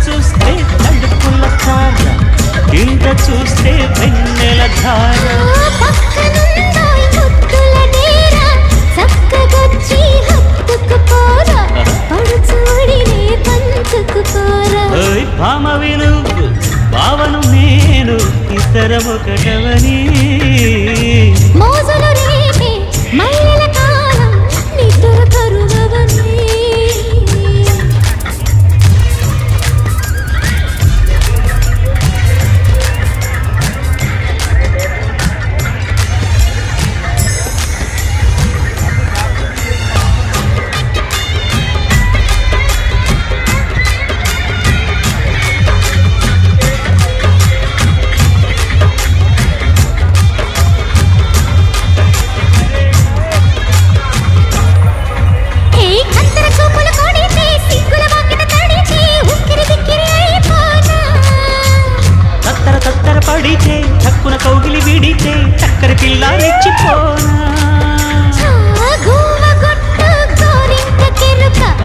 చూస్తే తడుపుల తార, కింద చూస్తే వెన్నెల ధార. భామ విను భావను నేను ఇద్దరం ఒకటవని.